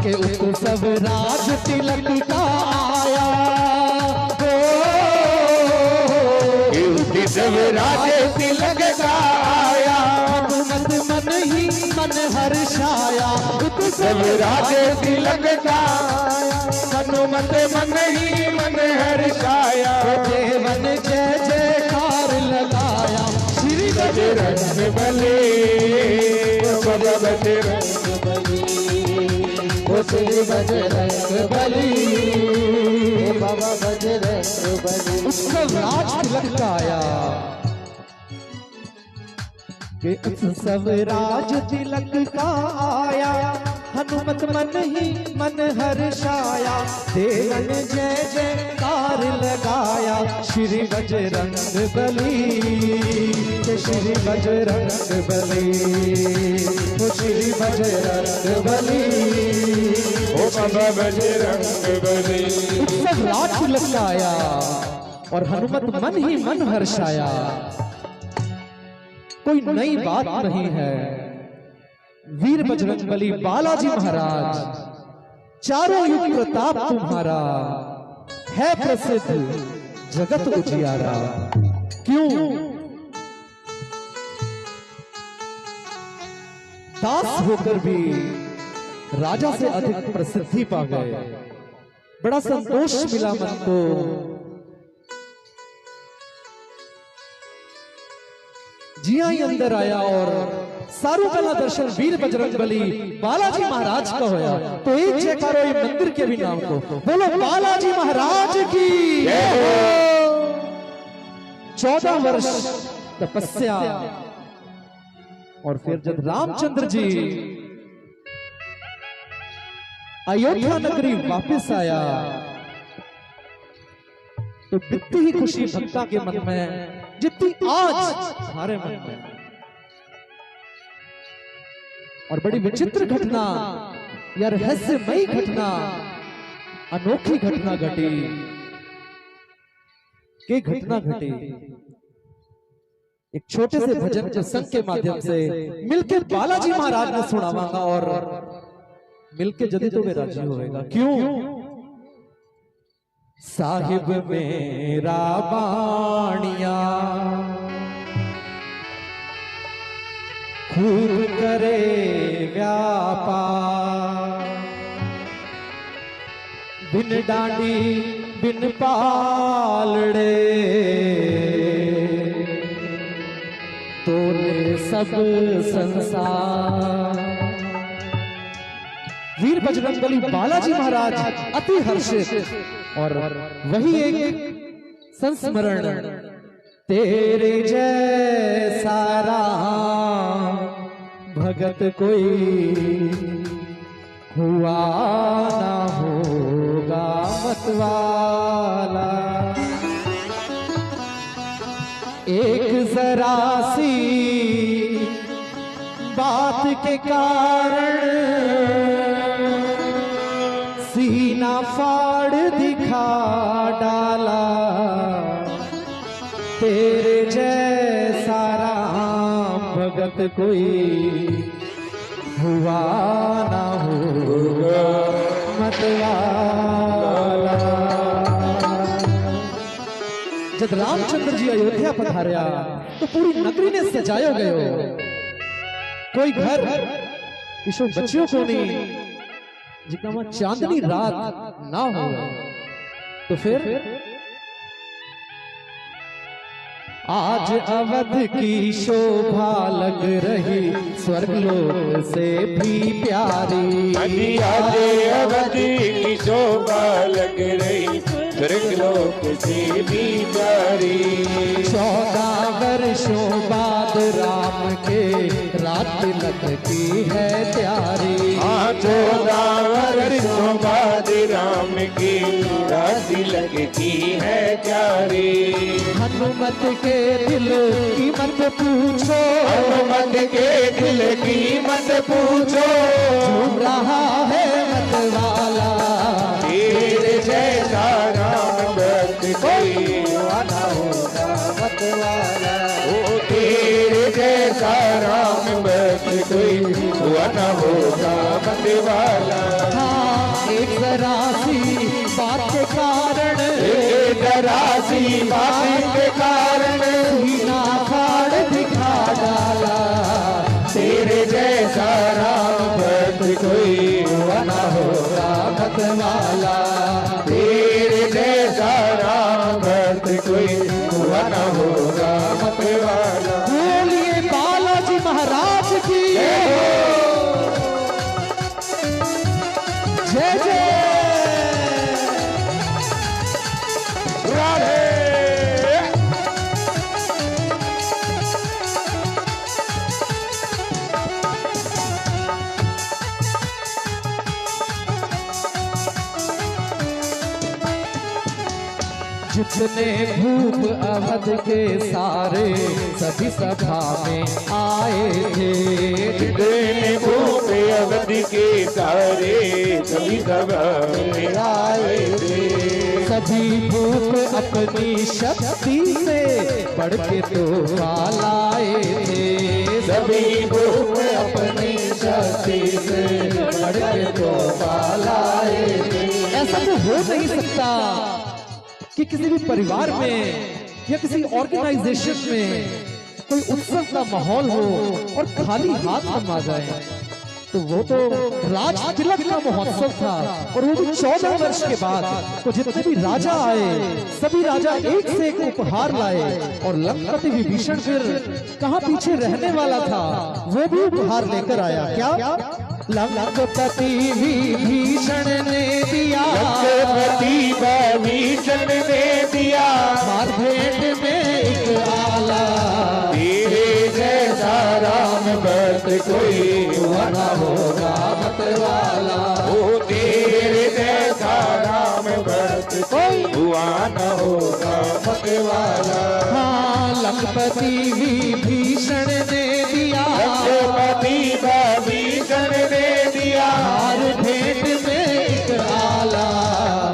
के उत्सव राज तिलक का आया हो, उत्सव राज तिलक का आया, हनुमत मन ही मन हर्षाया, उत्सव राज तिलक का आया, हनुमत मन ही मन हर्षाया, देवन जय जयकार लगाया, श्री बजरंग बली, बजरंग बली, श्री बजरंग बली, बाबा बजरंग बली। उत्सव राज तिलक का आया, के उत्सव राज तिलक का आया, हनुमत मन ही मन हर्षाया, देवन जय जयकार लगाया, श्री बजरंग बली, श्री बजरंग बली, श्री बजरंग बली, ओ बाबा बजरंग बली। उत्सव राज तिलक का आया और हनुमत मन ही मन हर्षाया। कोई नई बात नहीं है, वीर बजरंगबली बालाजी महाराज, चारों युग प्रताप तुम्हारा है प्रसिद्ध जगत उजियारा। क्यों? दास होकर भी राजा से अधिक प्रसिद्धि पा गए, बड़ा संतोष मिला मन को। जिया ही अंदर आया और सारू कला दर्शन वीर बजरंगबली बालाजी महाराज का होया। तो एक जयकारो मंदिर के भी नाम को बोलो, बालाजी महाराज की। 14 वर्ष तपस्या और फिर जब रामचंद्र जी अयोध्या नगरी वापस आया तो कितनी ही खुशी भक्ता के मन में जितनी आज हमारे मन में। और बड़ी विचित्र घटना या रहस्यमयी घटना, अनोखी घटना घटी। के घटना घटी एक छोटे से भजन के संग के माध्यम से मिलके बालाजी महाराज ने सुनावागा और मिलके जदी तो मेरा जी होएगा। क्यों? साहिब मेरा बाणिया खूब करे व्यापार, बिन डांडी बिन पालड़े तोले सब संसार। वीर बजरंगबली बालाजी महाराज अति हर्षित और वही एक संस्मरण, तेरे जैसा राम भगत कोई हुआ ना होगा मतवाला, एक जरा सी बात के कारण सीना फाड़ दिखा डाला, तेरे जैसा राम भगत कोई हुआ ना होगा मतवाला। जब रामचंद्र जी अयोध्या पधार्या तो पूरी नगरी ने सजायो गयो। कोई घर ईशो बच्चियों को नहीं जितना चांदनी रात ना हो तो फिर आज अवध की शोभा लग रही स्वर्गलोक से भी प्यारी, आज अवध की शोभा लग रही स्वर्गलोक से भी प्यारी। 14 वर्षों बाद राम के रात तिलक की है तैयारी। 14 वर्षों बाद राम की रात तिलक की है प्यारी। हनुमत के दिल की मत पूछो, हनुमत के दिल की मत पूछो, झूम रहा है मतवाला, तेरे जैसा राम भक्त कोई आना होगा मतवाला। ओ तेरे जैसा राम भक्त कोई हुआ न होगा मतवाला। जरा सी बात के कारण, एक जरा सी बात के कारण सीना फाड़ दिखा डाला। तेरे जैसा राम भक्त कोई हुआ ना होगा मत वाला, तेरे जैसा राम भक्त कोई हुआ ना होगा मत वाला। बोलिए बालाजी महाराज की जय जय। राधे जितने भूप अवध के सारे सभी सभा में आए थे, जितने भूप अवधि के सारे सभी सभा में आए थे। सभी भूप अपनी शक्ति से बढ़ के तो लाए थे। सभी भूप अपनी शक्ति से बढ़ के तो लाए थे। ऐसा तो हो नहीं सकता कि किसी भी परिवार में या किसी ऑर्गेनाइजेशन में कोई उत्सव का माहौल हो और खाली हाथ हम आ जाए। तो वो तो राज तिलक का महोत्सव था और वो भी 14 वर्ष के बाद। तो जितने भी राजा आए सभी राजा एक से एक उपहार लाए और लंकापति विभीषण फिर कहाँ पीछे रहने वाला था, वो भी उपहार लेकर आया। क्या लंकापति विभीषण ने दिया, लंकापति विभीषण ने दिया मार भेंट में एक आला। तेरे जैसा राम भक्त कोई हुआ ना होगा मत वाला, ओ तेरे जैसा राम भक्त कोई हुआ न होगा मत वाला। हाँ लंकापति विभीषण ने दिया, लंकापति विभीषण ने दिया हार भेंट में एक आला।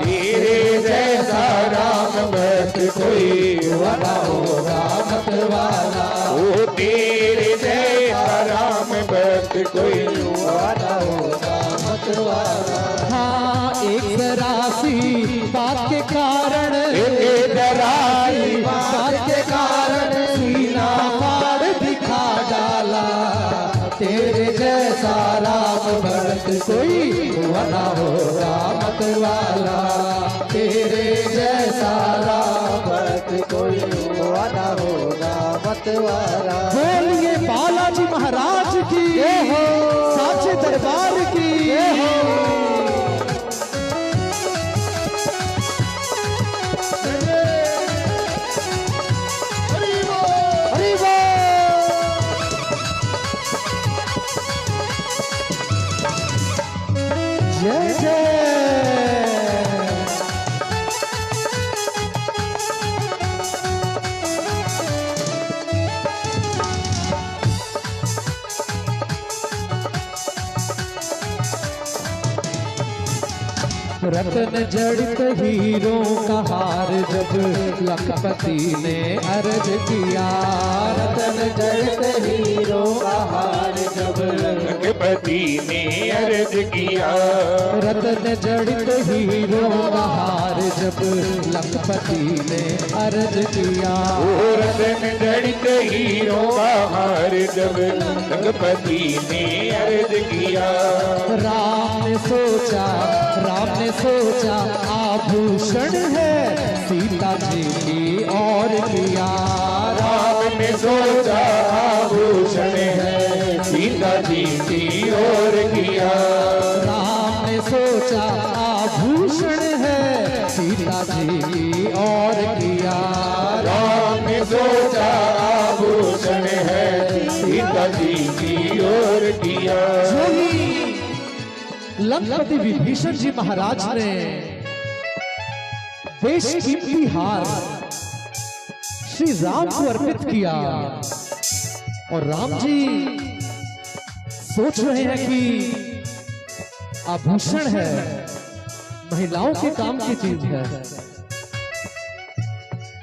तेरे जैसा राम भक्त कोई हुआ न होगा मत वाला, ओ तेरे जैसा राम भक्त कोई हुआ न होगा मत वाला। हाँ एक जरा सी बात के कारण, एक जरा सी बात के कारण सीना फाड़ दिखा डाला। तेरे जैसा राम भक्त कोई हुआ ना होगा मत वाला, तेरे जैसा राम भक्त कोई हुआ ना होगा मत वाला। बोलिए बालाजी महाराज की साचे दरबार की। जय जय। रत्न जड़ित हीरों का हार जब लखपति ने अर्ज किया, रत्न जड़ित हीरों का हार जब लखपति ने अर्ज किया, रत्न जड़ित हीरों का हार जब लखपति ने अर्ज किया। ओ रत्न जड़ित हीरों का हार जब लखपति ने अर्ज किया। राम ने सोचा आभूषण है सीता जी की और किया। राम ने सोचा आभूषण है सीता जी की और किया। राम ने सोचा आभूषण है सीता जी की और किया। राम ने सोचा आभूषण है सीता जी की और किया। लंकापति विभीषण जी महाराज ने देश कीमती हार श्री राम को अर्पित किया और राम जी सोच रहे हैं कि आभूषण है, महिलाओं के काम की चीज है।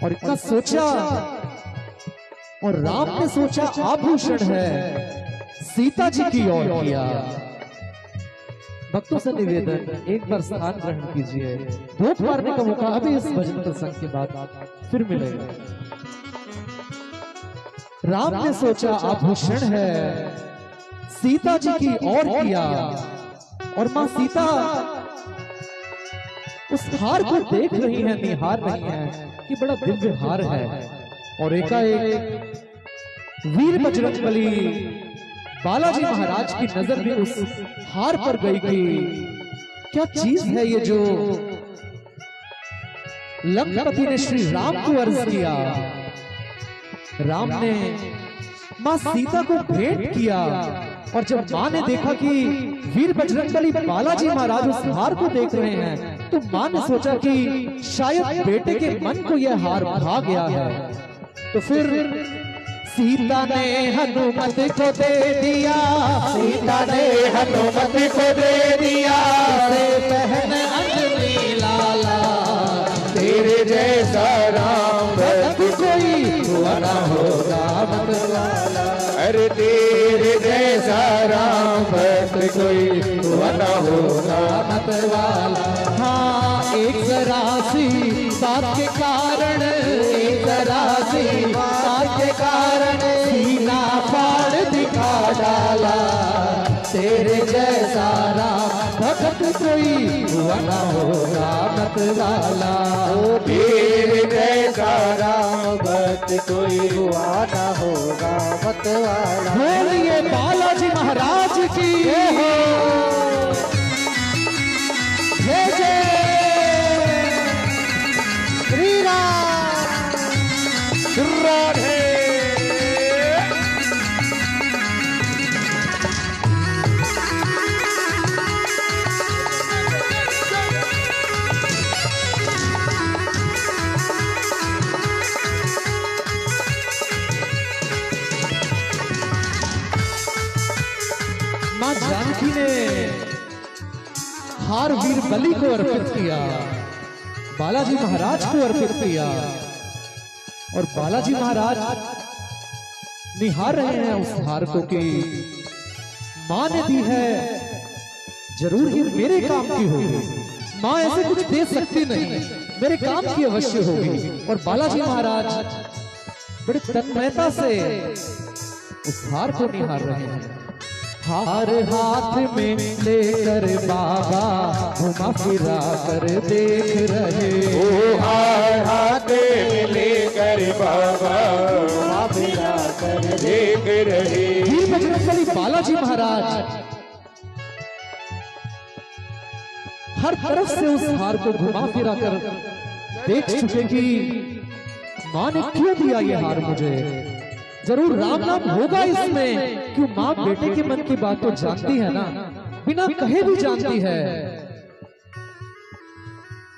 और इतना सोचा और राम ने सोचा आभूषण है, सीता जी की ओर किया। भक्तों से निवेदन, एक बार स्थान ग्रहण कीजिए। भूख मारने का मौका अभी इस भजन प्रसंग के बाद फिर मिलेगा। राम ने सोचा आभूषण है, सीता जी की ओर किया, और मां सीता उस हार को देख रही है, निहार रही है कि बड़ा दिव्य हार है। और एकाएक वीर बजरंगबली बालाजी महाराज की नजर भी उस हार पर गई कि क्या चीज है ये जो लंकापति ने श्री राम को अर्ज किया। राम ने मां सीता को भेंट किया, और जब मां ने देखा कि वीर बजरंगबली बालाजी महाराज उस हार को देख रहे हैं, तो मां ने सोचा कि शायद बेटे के मन को यह हार भा गया है। तो फिर सीता ने हनुमत को दे दिया, सीता ने हनुमत को दे दिया, से बहन अंजलि लाला, तेरे जैसा राम भक्त कोई हुआ ना होगा मत वाला। अरे तेरे जैसा राम भक्त कोई हुआ ना होगा मत वाला। हाँ, एक जरा सी बात के कारण, एक जरा सी बात के कारण सीना फाड़ दिखा डाला, तेरे जैसा राम भक्त कोई हुआ ना होगा मत वाला। तेरे जैसा राम भक्त कोई हुआ ना होगा मत वाला। बोलिए बालाजी महाराज की जय हो। जय जय श्री राम। राधे मां जानकी ने हार वीर बलि को अर्पित किया, बालाजी महाराज को अर्पित किया, और बालाजी महाराज निहार रहे हैं उस हार को कि मां ने दी है, जरूर ही मेरे काम की होगी। मां ऐसे कुछ दे सकती नहीं, मेरे काम की अवश्य होगी। और बालाजी महाराज बड़ी तन्मयता से उस हार को निहार रहे हैं। हार हाथ में लेकर बाबा घुमा फिरा कर देख रहे, ओ हार हाथ में लेकर बाबा घुमा फिरा कर देख रहे। वीर बजरंगबली बालाजी महाराज हर तरफ से उस हार को घुमा फिरा कर देख चुके कि मां ने क्यों दिया ये हार मुझे। जरूर राम नाम होगा इसमें, क्यों मां बेटे के मन की बात तो जानती है ना, बिना कहे भी जानती है।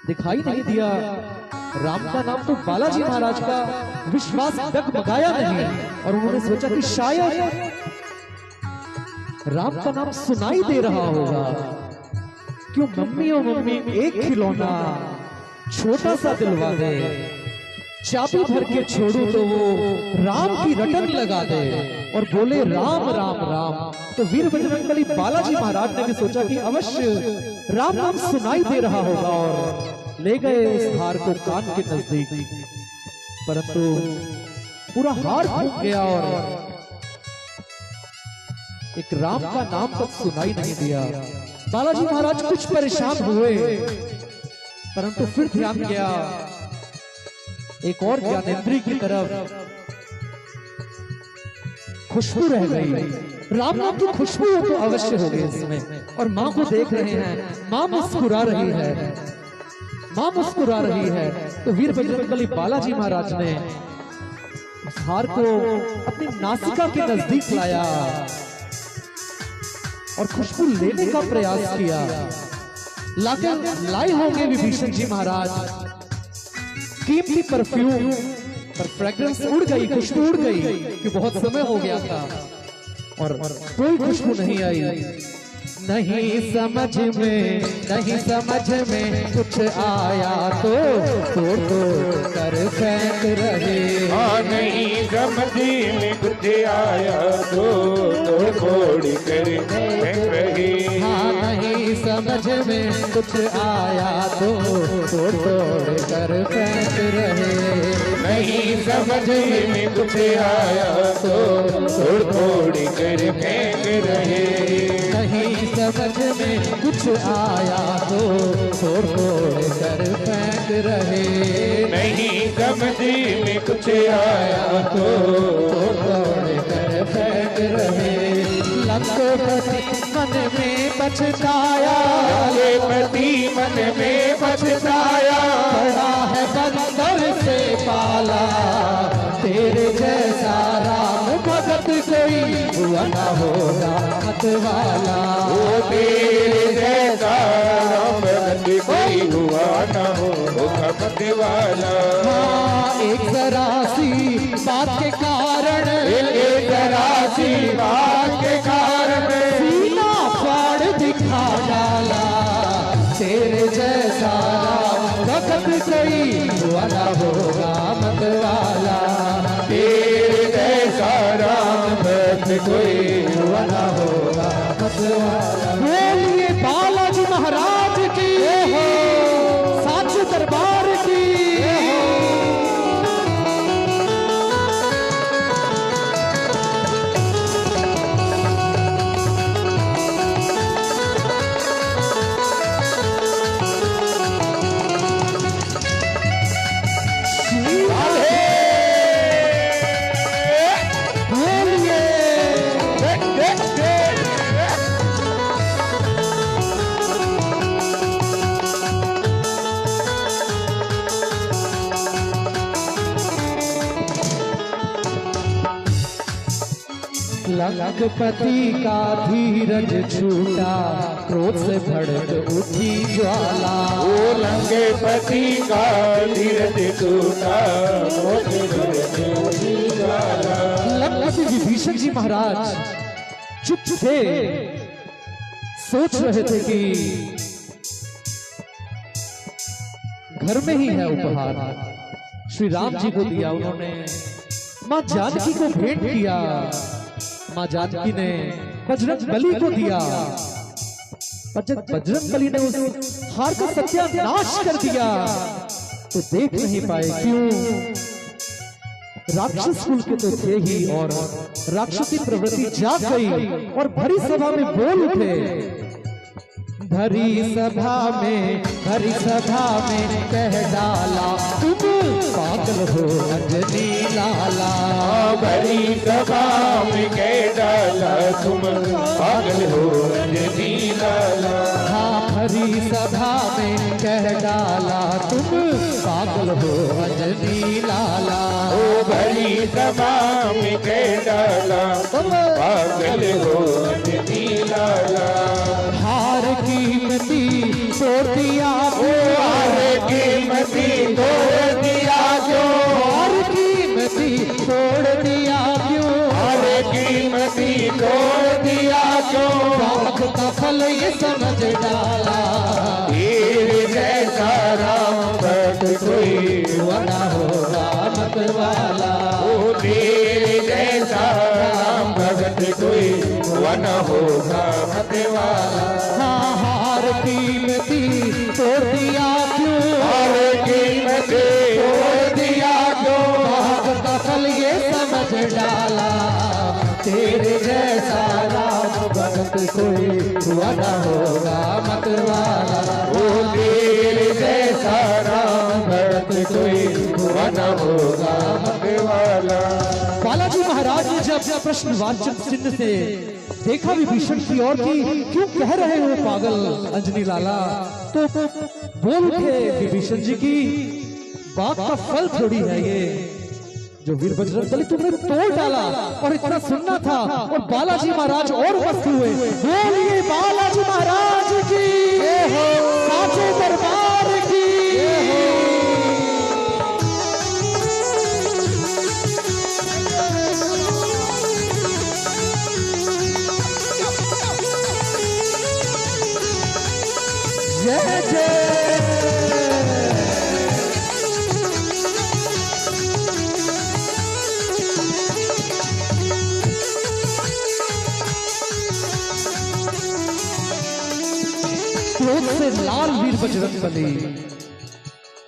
दिखाई नहीं दिया राम का नाम तो बालाजी महाराज का विश्वास डगमगाया नहीं, और उन्होंने सोचा कि शायद राम का नाम सुनाई दे रहा होगा। क्यों मम्मी ओ मम्मी एक खिलौना छोटा सा दिलवा दे, चाबी भर के छोड़ू तो वो राम की रटन लगा दे, और बोले राम राम राम। तो वीर बजरंगबली बालाजी महाराज ने भी सोचा कि अवश्य राम नाम सुनाई दे रहा होगा, और ले गए उस हार को कान के नजदीक। परंतु पूरा हार फूट गया और एक राम का नाम तक सुनाई नहीं दिया। बालाजी महाराज कुछ परेशान हुए, परंतु फिर ध्यान गया एक और ज्ञानेंद्री की तरफ। खुशबू रह गई, राम नाम की खुशबू हो तो अवश्य होगी इसमें। और मां को देख रहे हैं, मां मुस्कुरा रही है, मां मुस्कुरा रही है। तो वीर बजरंगबली बालाजी महाराज ने उस हार को अपनी नासिका के नजदीक लाया और खुशबू लेने का प्रयास किया। लाकर लाए होंगे विभीषण जी महाराज कीमती परफ्यूम, पर फ्रेग्रेंस उड़ गई, खुशबू उड़ गई कि बहुत समय हो गया था और कोई खुशबू नहीं आई। नहीं समझ में कुछ आया तो तोड़ तोड़ कर फेंक रहे। हाँ नहीं समझ में कुछ आया तो तोड़ फोड़ कर फेंक रहे। हाँ नहीं समझ में कुछ आया तो तोड़ तोड़ कर फेंक रहे। नहीं समझ में कुछ आया तो तोड़ फोड़ कर फेंक रहे। नहीं समझ में कुछ आया तो तोड़ तोड़ कर फेंक रहे। नहीं समझ में कुछ आया तो तोड़ तोड़ कर फेंक रहे। लंकोपति मन में पछताया, पति मन में पछताया, बड़ा है बंदर से पाला। तेरे जैसा राम भगत कोई हुआ ना होगा मत वाला। वो तेरे जैसा राम भगत कोई हुआ ना होगा मत वाला। हाँ एक जरा सी बात के कारण, एक जरा सी बात के कारण सीना फाड़ दिखा डाला। तेरे जैसा राम भगत कोई हुआ ना होगा मत वाला। तेरे जैसा राम भक्त कोई हुआ ना होगा मत वाला। बोलिए बालाजी महाराज की, साचू दरबार की। लंकपति का धीरज छूटा, क्रोध से भड़क उठी ज्वाला। वो लंकेपति का धीरज टूटा, क्रोध से भड़क उठी ज्वाला। लंकापति विभीषण जी महाराज चुप थे, सोच रहे थे कि घर में ही है उपहार। श्री राम जी को दिया उन्होंने, मां जानकी को भेंट किया। मां जानकी ने बजरंग बली को दिया, पर जब बजरंग बली ने उस हार का सत्यानाश कर दिया तो देख नहीं पाए। क्यों? राक्षस कुल के तो थे ही, और राक्षसी प्रवृत्ति जाग गई और भरी सभा में बोल उठे। भरी सभा में कह डाला, तुम पागल हो अंजनी लाला। भरी सभा में कह डाला, तुम पागल हो अंजनी लाला। हाँ भरी सभा में कह डाला, तुम पागल हो अंजनी लाला। ओ भरी सभा में कह डाला, तुम पागल हो अंजनी लाला। हार कीमती तोड़ दिया, हार कीमती तोड़ दिया क्यों? हार कीमती तोड़ दिया क्यों? हार कीमती तोड़ दिया क्यों? राम का फल ये समझ डाला, तेरे जैसा राम भक्त कोई हुआ ना होगा मत वाला। ओ तेरे जैसा राम भक्त कोई हुआ न होगा मत वाला। हाँ हार कीमती तोड़ दिया क्यों? हार कीमती तोड़ दिया क्यों? राम का फल ये समझ डाला, तेरे जैसा राम भक्त कोई हुआ ना होगा मत वाला। ओ तेरे जैसा राम भक्त कोई हुआ न होगा मत वाला। बालाजी महाराज ने जब प्रश्नवाचक चिन्ह से देखा विभीषण की ओर की, क्यों कह रहे हो पागल अंजनी लाला, तो बोल उठे विभीषण जी की बात का फल थोड़ी है ये, जो वीर बजरंग बली तुमने तोड़ डाला और इतना सुनना था। और बालाजी महाराज और मस्त हुए। बोलिए बालाजी महाराज की, साचे दरबार की। क्रोध से लाल वीर बजरंगबली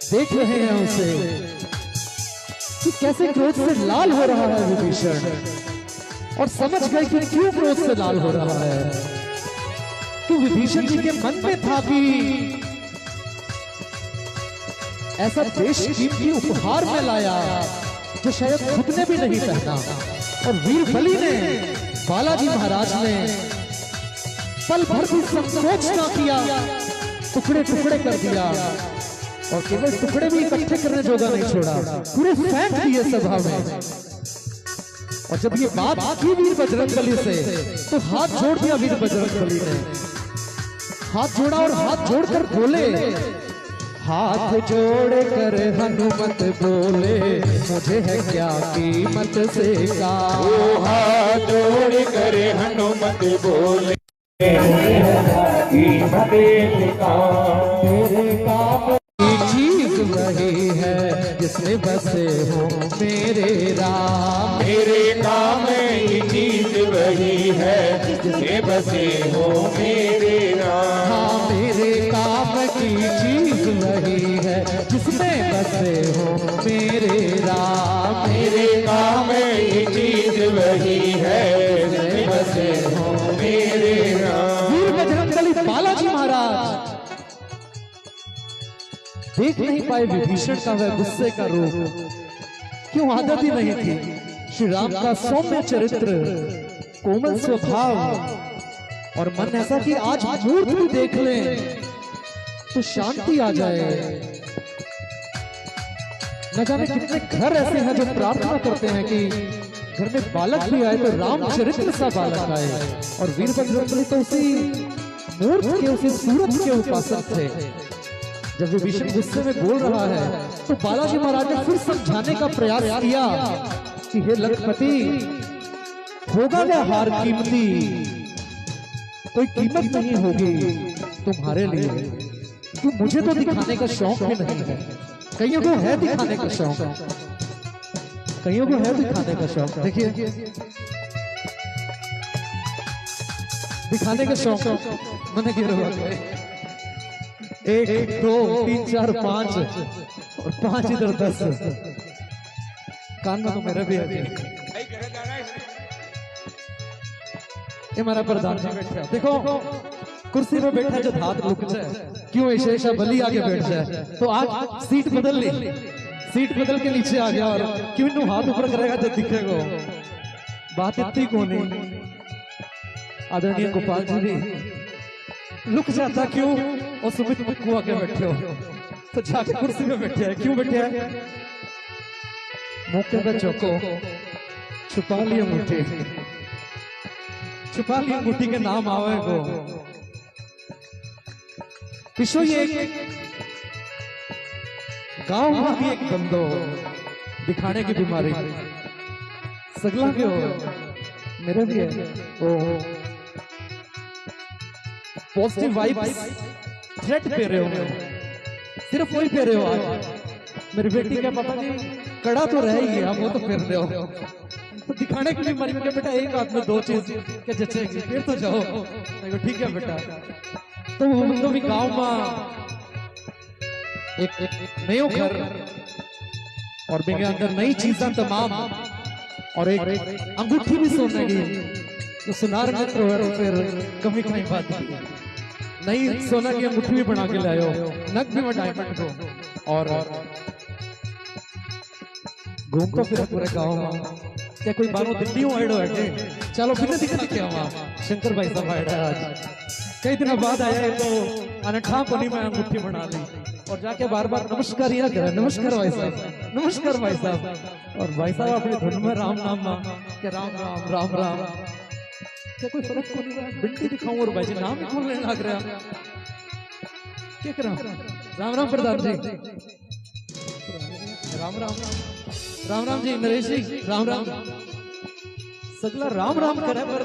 देख रहे हैं उसे कि कैसे क्रोध से लाल हो रहा है विभीषण, और समझ गए कि क्यों क्रोध से लाल हो रहा है। तो विभीषण जी के मन में था कि ऐसा देश कीमती उपहार में लाया जो शायद खुद ने भी नहीं पहना, और वीर बलि ने, बालाजी महाराज ने पल भर भी संकोच न किया, टुकड़े टुकड़े कर दिया, और केवल टुकड़े भी इकट्ठे करने जोगा नहीं छोड़ा, पूरे फेंक दिए सभा में। और जब ये बात की वीर बजरंगबली से, तो हाथ जोड़ दिया वीर बजरंगबली ने, हाथ जोड़ा और हाथ जोड़कर बोले, हाथ जोड़ कर हनुमत बोले, मुझे है क्या कीमत से का। ओ हाथ जोड़ कर हनुमत बोले, कीमत का। तेरे काम की चीज वही है जिसमें बसे हो मेरे राम। मेरे काम की चीज वही है जिसमें बसे हो मेरे राम। हाँ, मेरे काम की चीज वही है जिसमें बसे हो मेरे राम। मेरे काम की चीज वही है जिसमें बसे हो मेरे राम। वीर बजरंगबली बालाजी महाराज देख नहीं पाए विभीषण का वह गुस्से का रूप, क्यों आदत ही नहीं थी श्री राम का सौम्य चरित्र, कोमल स्वभाव, और मन ऐसा कि आज मूर्त भी देख लें तो शांति आ जाए। न जाने कितने घर ऐसे हैं जो प्रार्थना करते हैं कि घर में बालक भी आए तो रामचरित्र सा बालक आए, और वीर बजरंगबली तो उसी मूर्त के, उसी सूरत के उपासक थे। जब विभीषण गुस्से में बोल रहा है तो बालाजी महाराज ने फिर समझाने का प्रयास किया कि हे लखपति, होगा वह हार कीमती, कोई कीमत नहीं होगी तुम्हारे लिए, तो मुझे तो दिखाने का शौक भी नहीं है। कईयों को है दिखाने का शौक, कईयों को है दिखाने का शौक। देखिए, दिखाने का शौक मैंने गिर 1 2 3 4 5 और 5 इधर 10 कान में तो मेरा भी है। ये हमारा प्रधान जी बैठा, देखो कुर्सी में बैठा जो हाथ रुक जाए, क्यों ऐसा बलि आगे बैठ जाए, तो आज सीट बदल ली, सीट बदल के नीचे आ गया, और क्यों नु हाथ ऊपर करेगा जब दिखेगा। बात इतनी कौन है, आदरणीय गोपाल जी भी लुक जाता क्यों, और सुमित मुक्कू आके बैठे हो, तो जाके कुर्सी में बैठे हैं, क्यों बैठे हैं, मौके पे चौको, छुपा लिया मुट्ठी, छुपा लिया मुट्ठी के नाम आवे को। पिछो ये गांव में भी एक बंदो दिखाने की बीमारी, सगला के हो, मेरे भी है, ओ पॉजिटिव वाइब्स थ्रेट पे रहे हो, सिर्फ वही पे रहे हो। आज मेरी बेटी के पापा जी कड़ा तो रह ही गया, वो तो फेर रहे हो, तो दिखाने के लिए मरी में बेटा एक हाथ में 2 चीज के जचेगी, फिर तो जाओ। देखो ठीक है बेटा, तो वो भी गांव में एक नयो घर, और बिंगे अंदर नई चीजें तमाम, और एक अंगूठी भी सोने की, तो सुनार मित्र हो, फिर कमी कहीं बात नहीं, नई सोना की अंगूठी भी बना के लायो, नग भी में डायमंड को, और घूमता फिर पूरे गांव में। क्या कोई बारो दिल्ली आइडो है, चलो फिर दिखा के वहां शंकर भाई साहब आया आज, कई दिन बाद आया है, तो अनठा कोनी में अंगूठी बना ली, और जाके बार बार नमस्कार या करे, नमस्कार भाई साहब, नमस्कार भाई साहब, और भाई साहब अपनी धुन में राम नाम के राम राम राम राम। क्या कोई फर्क को नहीं, बिंटी दिखाऊं और भाई जी नाम ही खोलने लग रहा, क्या करा। राम राम प्रधान जी, राम राम राम राम जी, नरेश जी राम राम। सगला राम राम करे पर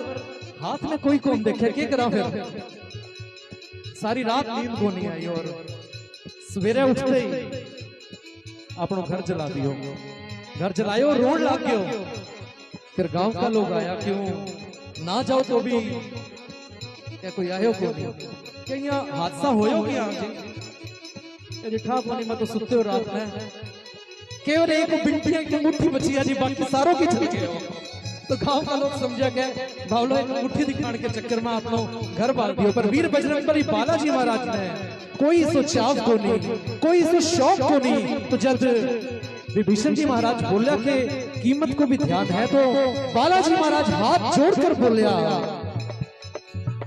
हाथ में कोई कौन देखे, क्या करा फिर। सारी रात नींद को नहीं आई और सवेरे उठते ही अपनो घर जला दियो, घर जलायो, रोड लाग गयो। फिर गांव का लोग आया, क्यों ना जाओ तो भी क्या कोई आयो को नहीं, क्या यहाँ हादसा होयो क्या? ठा को नहीं, मैं तो सुते हो रात में, केवल एक बिंटिया की मुट्ठी बची है जी, बाकी सारों की चल गए हो। तो गांव का लोग समझा गए बावलो एक मुट्ठी दिखाने के चक्कर में अपनो घर बाल दियो। पर वीर बजरंगबली बालाजी महाराज ने कोई सो चाव को नहीं, कोई सो शौक को नहीं। तो जब विभीषण जी महाराज बोलिया के कीमत को भी ध्यान है, तो बालाजी महाराज हाथ जोड़कर बोलिया,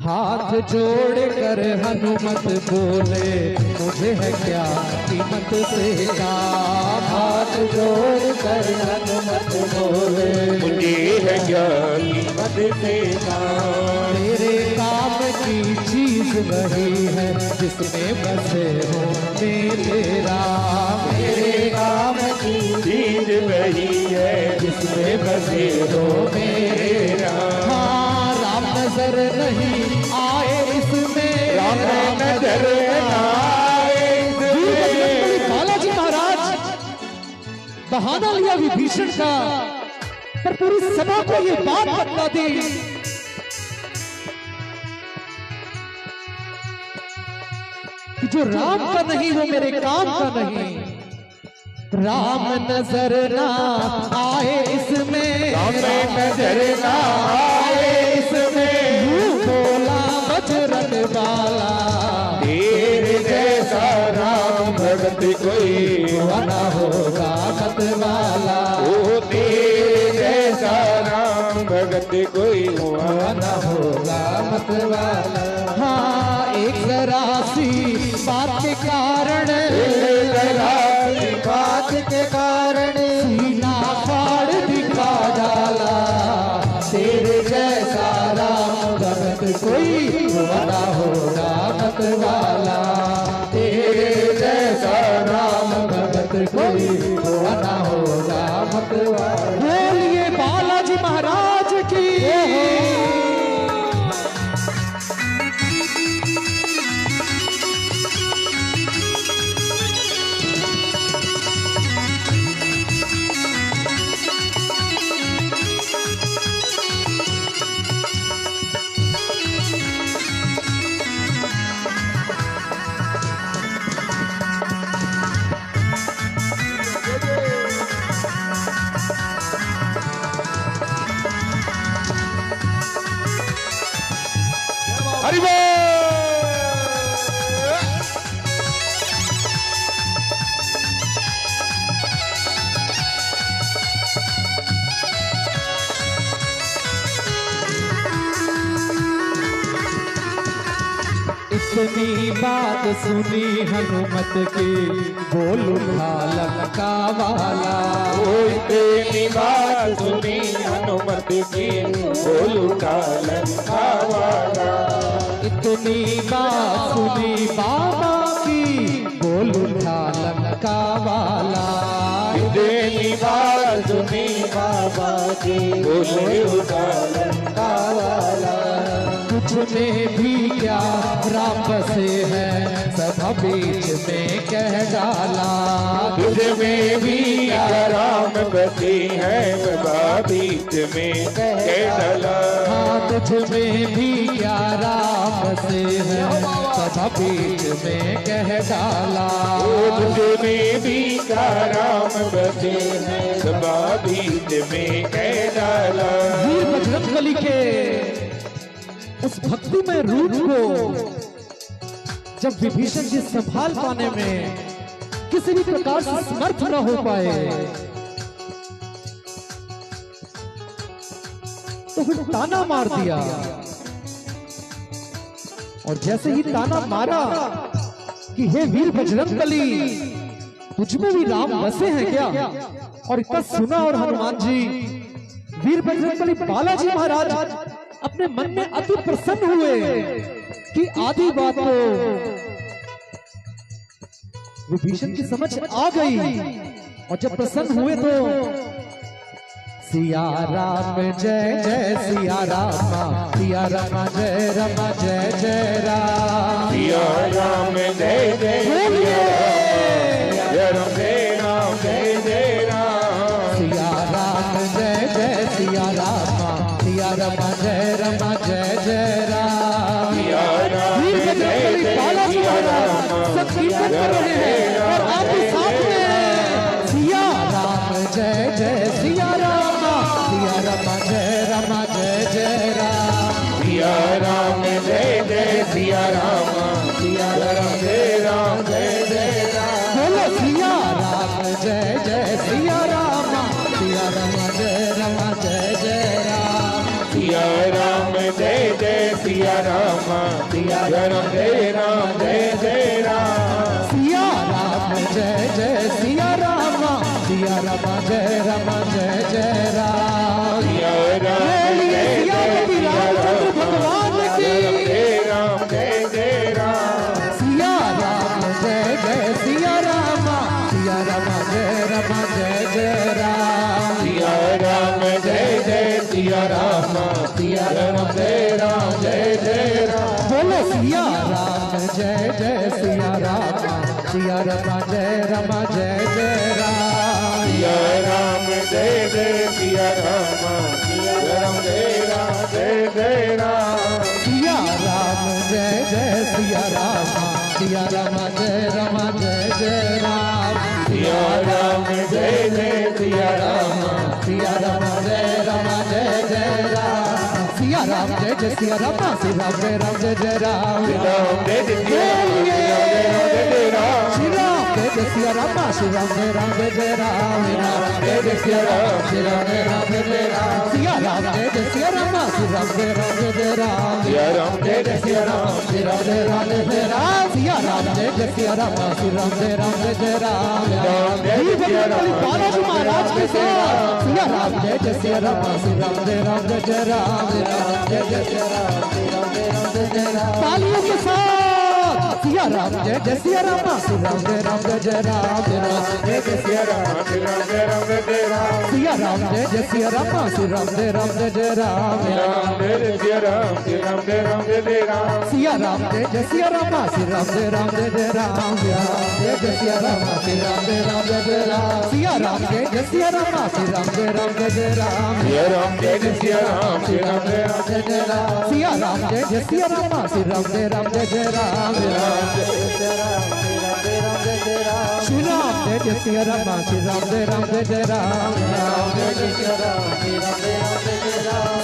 हाथ जोड़कर हनुमत बोले, मुझे है क्या कीमत से काम। हाथ जोड़कर हनुमत बोले, मुझे है क्या कीमत से काम। मेरे काम की चीज वही है जिसमें बसे हो मेरे राम। मेरे काम की चीज वही है जिसमें बसे हो मेरे राम। हाँ, राम नजर नहीं आए इसमें, राम नजर आए इसमें। बालाजी महाराज बहाना लिया विभीषण का, पर पूरी सभा को ये बात बता दी कि जो राम का नहीं वो मेरे काम का नहीं। राम नजर ना आए इसमें, राम नजर ना आए इसमें। यूं बोला बजरंग बाला, तेरे जैसा राम भगत कोई बना होगा मत वाला। ओ तेरे जैसा राम भगत कोई बना होगा मत वाला। हाँ, एक जरा सी बात के कारण, बात के कारण सीना फाड़ दिखा डाला। तेरे जैसा राम भगत कोई बना होगा मत वाला। तेरे जैसा राम भगत कोई बना होगा मत वाला। बोलिए बालाजी महाराज की। हरि बोल। इतनी बात सुनी हनुमत की, बोल उठा लंका वाला। ओ इतनी बात सुनी हनुमत की, बोल उठा लंका वाला। इतनी बात सुनी बाबा की, बोल उठा लंका वाला। इतनी बात सुनी बाबा की, बोल उठा लंका वाला। तुझ में भी क्या राम बसे हैं, सभा बीच में कह डाला। तुझ में भी क्या राम बसे हैं, सभा बीच में कह डाला। हाँ, तुझ में भी क्या राम बसे हैं, सभा बीच में कह डाला। तुझ में भी क्या राम बसे हैं, सभा बीच में कह डाला। वीर बजरंगबली के उस भक्ति में रूप को जब विभीषण जी संभाल पाने में किसी भी प्रकार से समर्थ न हो पाए, तो फिर ताना मार दिया। और जैसे ही ताना मारा कि हे वीर बजरंगबली, तुझ में भी राम बसे हैं क्या? और इतना सुना और हनुमान जी वीर बजरंगबली बालाजी महाराज अपने मन में अति प्रसन्न हुए कि आधी बात तो विभीषण की समझ आ गई। और जब प्रसन्न हुए तो सिया राम जय जय सिया राम, सिया राम जय राम जय जय राम, सिया राम जय जय सिया राम जय राम जय जय राम, सिया राम जय जय सिया राम, सिया राम जय राम जय जय राम, सिया राम जय जय बालाजी सिया महाराज राम सब कीर्तन कर रहे हैं और आप भी साथ में सिया राम जय जय सिया राम, सिया राम जय राम जय जय राम, सिया राम जय जय सिया राम, सिया राम जय राम जय जय राम, बोलो सिया राम जय जय सिया राम, सिया राम जय राम जय जय राम, सिया राम जय जय सिया राम, सिया राम जय राम जय जय राम, सिया राम जय जय सिया राम, सिया राम जय राम जय जय राम, सिया राम बोलिए सियापति रामचंद्र भगवान की, जय राम जय जय राम, सिया राम जय जय सिया राम, सिया राम जय राम जय जय राम, सिया राम जय जय सिया राम, सिया राम जय राम जय जय राम, बोलो सिया राम जय जय सिया राम, सिया राम जय राम जय जय राम, सिया राम जय जय सिया राम, सिया राम जय राम जय जय राम, सिया राम जय जय सिया राम, सिया राम जय राम जय जय राम, सिया राम जय जय सिया राम, सिया राम जय राम जय जय राम, सिया राम जय जय सिया राम, सिया राम जय राम जय जय राम, राम जय जय सिया राम, श्री राम जय जय सिया राम, श्री राम जय राम जय जय राम, जय जय सिया राम, श्री राम जय राम जय जय राम, सिया राम जय जय सिया राम, श्री राम जय राम जय जय राम, सिया राम जय जय सिया राम, श्री राम जय राम जय जय राम, सिया राम जय जय सिया राम, श्री राम जय राम जय जय राम, राम जय जय सिया राम, बालाजी महाराज के साथ सिया राम जय जय सिया राम, श्री राम जय राम जय जय राम, जय जय सिया राम, श्री राम जय राम जय जय राम, तालियों के साथ सिया राम जय जय सिया राम, श्री राम जय राम जय जय राम, जय जय सिया राम, श्री राम जय राम जय जय राम, सिया राम जय जय सिया राम, श्री राम जय राम जय जय राम, राम जय जय सिया राम, श्री राम जय राम जय जय राम, सिया राम जय जय सिया राम, श्री राम जय राम जय जय राम, जय जय सिया राम, श्री राम जय राम जय जय राम, सिया राम जय जय सिया राम, श्री राम जय राम जय जय राम, सिया राम जय जय सिया राम, श्री राम जय राम जय जय राम, सिया राम जय जय सिया राम, श्री राम जय राम जय जय राम, श्री राम जय जय सिया राम, श्री राम जय राम जय जय राम,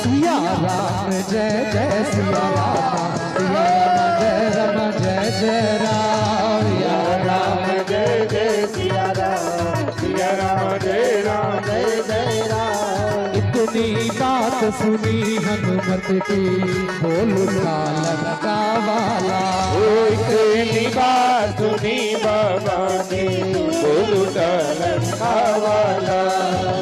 सिया राम जय जय सिया राम, सिया राम जय जय राम, सिया राम जय जय सिया राम, सिया राम जय राम जय जय राम, इतनी बात सुनी हनुमत की, बोल उठा लंका वाला, ओ इतनी बात सुनी बाबा ने, बोल उठा लंका वाला,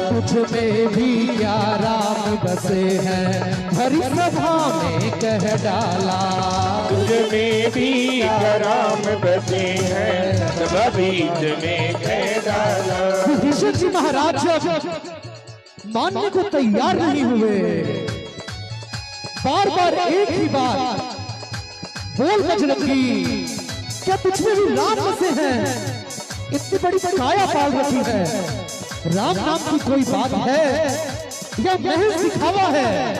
तुझ में भी क्या राम बसे हैं, भरी सभा में कह डाला, तुझ में भी राम बसे हैं, सब बीच में कह डाला, विभीषण जी महाराज जब मानने को तैयार नहीं हुए, बार बार एक ही बात, बोल बजरंगी क्या तुझ में भी राम बसे हैं, इतनी बड़ी काया पाल रखी है, राम नाम की कोई बात है या महज दिखावा है,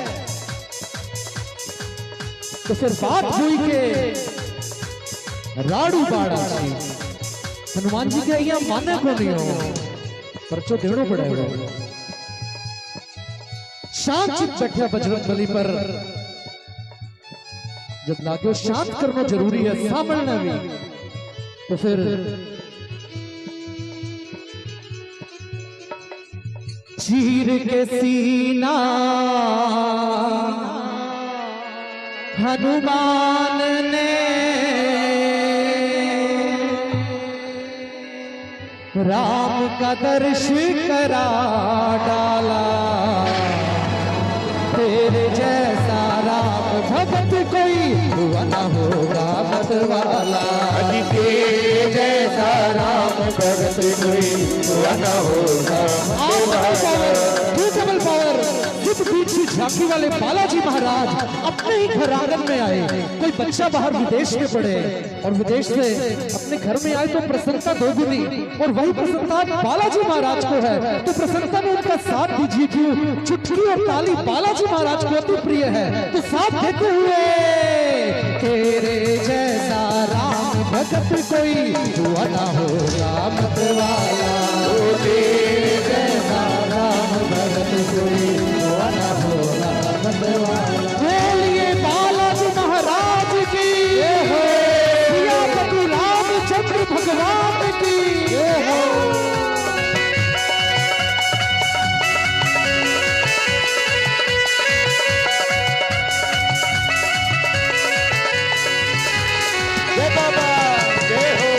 तो फिर बात हुई के राड़ू बाड़ा की, हनुमान जी के यहाँ मानने को नहीं हो, पर जो देना पड़ेगा, शांत चित बैठे बजरंग बली पर, जब लागे शांत करना जरूरी है, संभलना भी, तो फिर चीर के सीना हनुमान ने राम का दर्श करा डाला, तेरे जैसा राम भक्त कोई हुआ न होगा मत वाला, अजी तेरे जैसा राम भक्त कोई हुआ न होगा मत वाला, पावर इस बीच ही झांकी वाले बालाजी महाराज अपने ही घर आंगन में आए। कोई बच्चा बाहर विदेश में पड़े और विदेश से अपने घर में आए तो प्रसन्नता दोगुनी, और वही प्रसन्नता बालाजी महाराज को है तो प्रसन्नता में उनका साथ दीजिए। क्यों चुटकी और ताली बालाजी महाराज को अति प्रिय है, तो साथ देते हुए तेरे जैसा राम भगत कोई हुआ ना होगा मतवाला, तेरे जैसा राम भगत कोई हुआ ना होगा मतवाला। बोलिए बालाजी महाराज की, सियापति रामचंद्र भगवान की। जय बाबा, जय हो।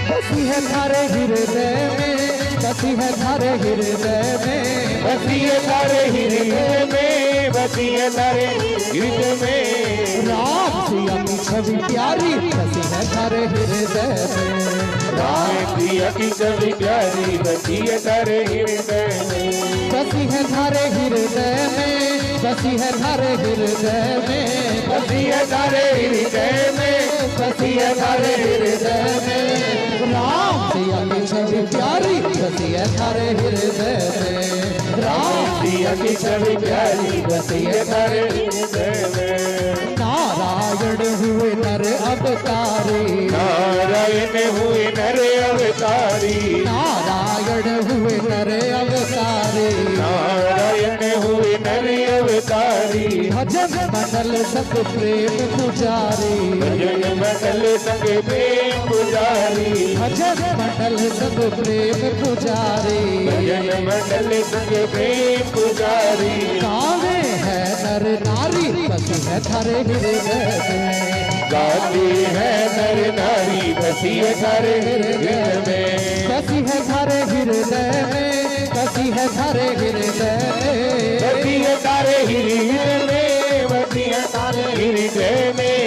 बसी है थारे हृदय में, बसी है थारे हृदय में, बसी है तारे हृदय में, बसी है तारे हृदय में। राम सिया की छवि प्यारी बसी है थारे हृदय में, राम सिया की छवि प्यारी बसी है तारे हृदय में। बसी है थारे हृदय में, बसी है थारे हृदय में, बसी है तारे हृदय में, बसी है थारे हृदय में। राम सिया की छवि प्यारी बसी है थारे हृदय में, राम सिया की छवि प्यारी बसी है तारे हृदय में। नारायण हुए नर अवतारी, नारायण हुए नर अवतारी, नारायण हुए नर अवतारी, नारायण हुए नर अवतारी। भजन मंडल संग प्रेम पुजारी, भजन मंडल संग प्रेम पुजारी, भजन मंडल संग प्रेम पुजारी। भजन मंडल संग प्रेम पुजारी। गावे है नर नारी बसी है थारे हृदय में, गाती है नर नारी बसी है थारे हृदय में, बसी है थारे हृदय में, बसी है थारे हृदय में, बसी है तारे हृदय में, बसी है तारे हृदय में।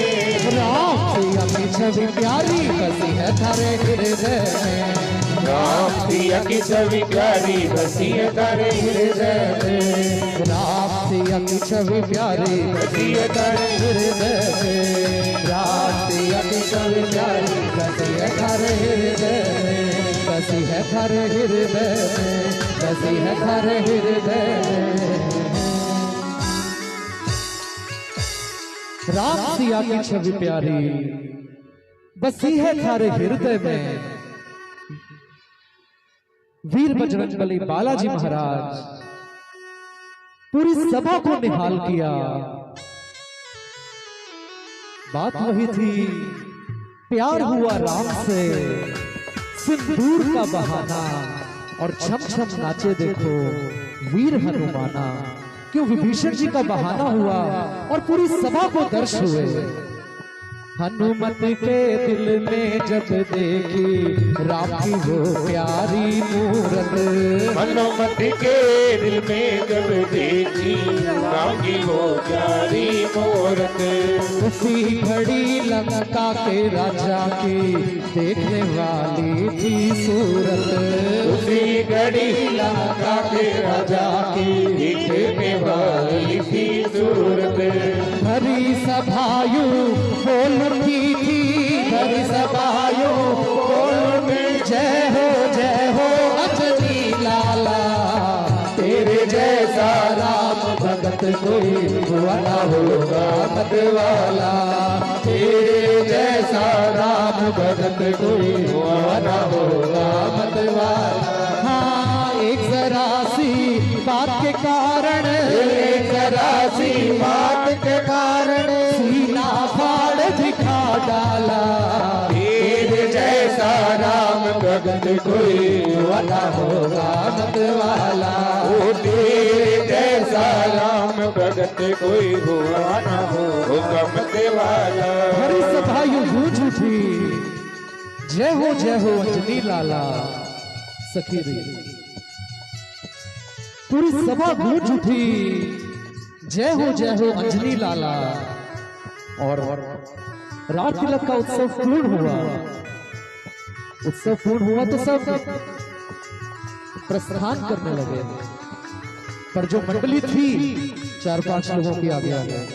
राम सिया की छवि प्यारी बसी है थारे हृदय में, राम सिया की छवि प्यारी बसी है तारे हृदय में, राम सिया की छवि प्यारी बसी है तारे हृदय में, राम सिया की छवि प्यारी बसी है थारे हृदय में, बसी है थारे हृदय में, बसी है थारे हृदय में। राम सिया की छवि प्यारी बसी है थारे हृदय में। वीर बजरंगबली बालाजी महाराज पूरी सभा को निहाल किया। बात वही थी, प्यार हुआ राम से, सिंदूर का बहाना, और छम छम नाचे देखो वीर हनुमाना। क्यों विभीषण जी का बहाना हुआ और पूरी सभा को दर्श हुए। हनुमत के दिल में जब देखी राम की वो प्यारी मूरत, हनुमत के दिल में जब देखी राम की वो प्यारी मूरत, उसी घड़ी लंका के राजा की देखने वाली थी सूरत, उसी घड़ी लंका के राजा की देखने वाली थी सूरत। हरी सभायु बोल की थी, हरी सभायु बोल जय हो अंजनी लाला, तेरे जैसा राम भगत कोई हुआ ना होगा मतवाला, तेरे जैसा राम भगत कोई हुआ ना होगा मतवाला। हाँ एक जरा सी बात के कारण, एक जरा सी बात के कारण सीना फाड़ दिखा डाला, तेरे जैसा राम भगत कोई हुआ ना होगा मतवाला। ओ तेरे जैसा राम भगत कोई हुआ ना होगा मतवाला। हरी सभायु गूंज उठी, जय हो अंजनी लाला। सखी रे पूरी सभा गूंज उठी, जय हो अंजनी लाला। और रात तिलक का उत्सव पूर्ण हुआ। उत्सव पूर्ण हुआ तो सब प्रस्थान करने लगे, पर जो मंडली थी 4-5 लोगों की आगे आ गए।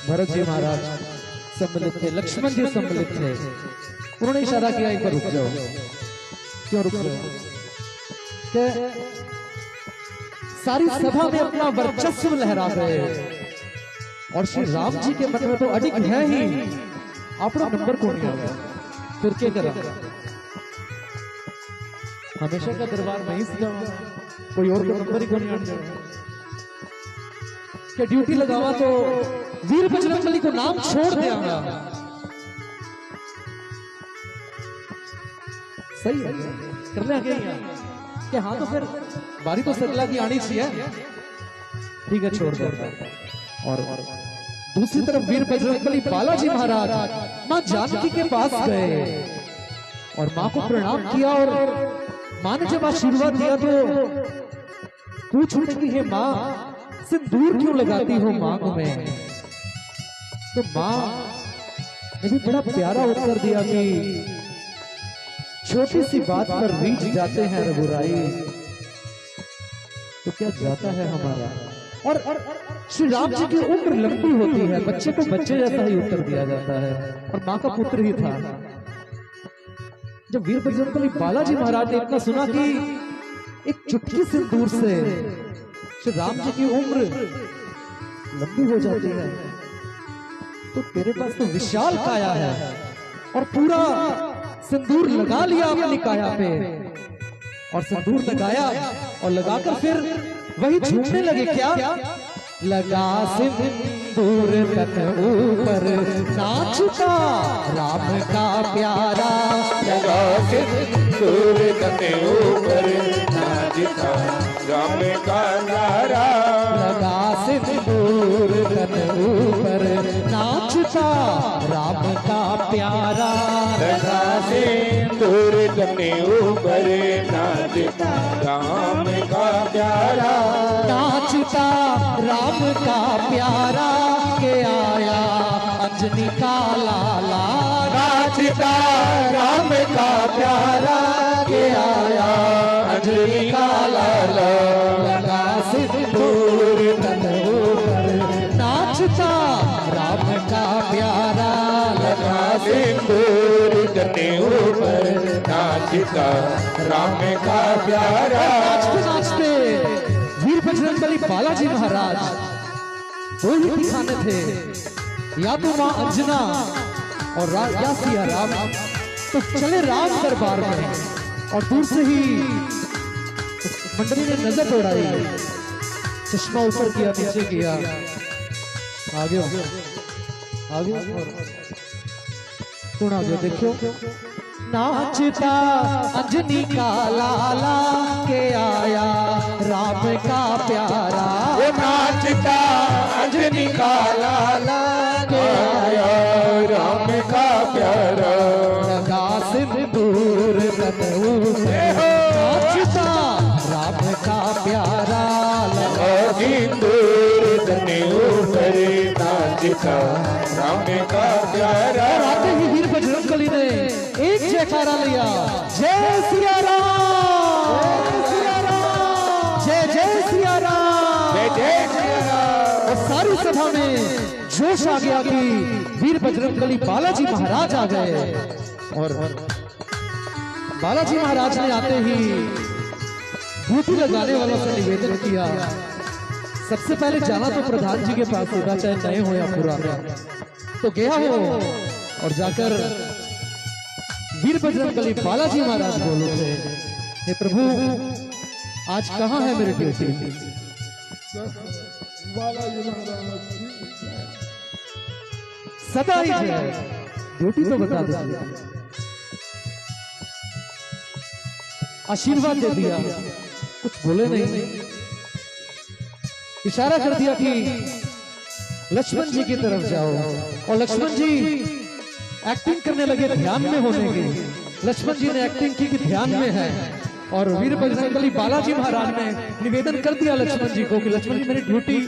भरत जी महाराज सम्मिलित थे, लक्ष्मण जी सम्मिलित थे। उन्होंने इशारा किया एक बार रुक जाओ। क्यों रुक जाओ? कि सारी सभा में अपना वर्चस्व लहरा रहे और श्री राम जी के मन में तो अडिग है ही, अपना नंबर कौन नहीं होगा, फिर क्या करा? हमेशा का दरबार नहीं सजा, कोई और का नंबर ही कौन नहीं आना। क्या ड्यूटी लगावा तो वीर बजरंगबली को नाम छोड़ देगा। सही है, करने आगे कि हाँ तो फिर बारी तो सरला की आनी चाहिए, ठीक है छोड़ देता। और दूसरी तरफ वीर बजरंगबली बालाजी महाराज मां जानकी के पास गए और मां को प्रणाम किया, और मां ने जब आशीर्वाद दिया तो पूछ उठे कि हे मां, सिंदूर क्यों लगाती हो मांग में? तो मां ने भी बड़ा प्यारा उत्तर दिया कि छोटी सी बात पर रीझ जाते हैं रघुराई, तो क्या जाता है हमारा। और श्री राम जी की उम्र लंबी होती है, बच्चे को बच्चे जैसा ही उत्तर दिया जाता है, और मां का पुत्र ही था। जब वीर बजरंगबली बालाजी महाराज ने इतना सुना कि एक चुटकी सिंदूर से श्री राम जी की उम्र लंबी हो जाती है, तो तेरे पास तो विशाल काया है, और पूरा सिंदूर लगा लिया अपनी काया पे, और सिंदूर लगाया और लगाकर फिर वही झूमने लगे। क्या लगा सिंदूर तन ऊपर नाचता राम का प्यारा, लगा सिंदूर तन ऊपर नाचता राम का प्यारा, लगा सिंदूर तन ऊपर नाचता राम का प्यारा, लगा सिंदूर तन ऊपर नाचता राम का प्यारा, नाचता राम का प्यारा के आया अंजनी का लाला, नाचता राम का प्यारा के आया अंजनी का लाला, लगा सिंदूर तन ऊपर नाचता राम का प्यारा, लगा सिंदूर तन ऊपर नाचता राम का प्यारा। नाचते नाचते वीर बजरंगबली बालाजी महाराज दो ही दिखाने थे, या तो मां अंजना और या सिया राम। तो चले राम दरबार में, और दूर से ही मंडली ने नजर दौड़ाई, चश्मा ऊपर किया, नीचे किया, आगे आगे कौन आगे देखो। नाचता अंजनी का लाला के आया राम का प्यारा, वो नाचता अंजनी का लाला के आया राम का प्यारा, लगा सिंदूर तन ऊपर नाचता राम का प्यारा, लगा सिंदूर तन ऊपर नाचता राम का प्यारा। और आते ही वीर बजरंगबली ने एक जयकारा लिया, जय सिया राम, जय जय सिया राम, जय जय सिया राम। और सारी सभा में जोश आ गया कि वीर बजरंगबली बालाजी महाराज आ गए। और बालाजी महाराज ने आते ही ड्यूटी लगाने वालों से निवेदन किया, सबसे पहले जाना तो प्रधान जी के पास होगा, चाहे नए हो या पुराने। तो गया हो और जाकर वीर बजरंगबली बालाजी महाराज बोले थे, हे प्रभु आज कहाँ है मेरे ड्यूटी? सदा ही ड्यूटी तो बता दो। आशीर्वाद दे दिया, कुछ बोले नहीं, इशारा कर दिया कि लक्ष्मण जी की तरफ जाओ, और लक्ष्मण जी एक्टिंग करने लगे ध्यान में होने की। लक्ष्मण जी ने एक्टिंग की कि ध्यान में है, और वीर बजरंगबली बालाजी महाराज ने निवेदन कर दिया लक्ष्मण जी को कि लक्ष्मण जी मेरी ड्यूटी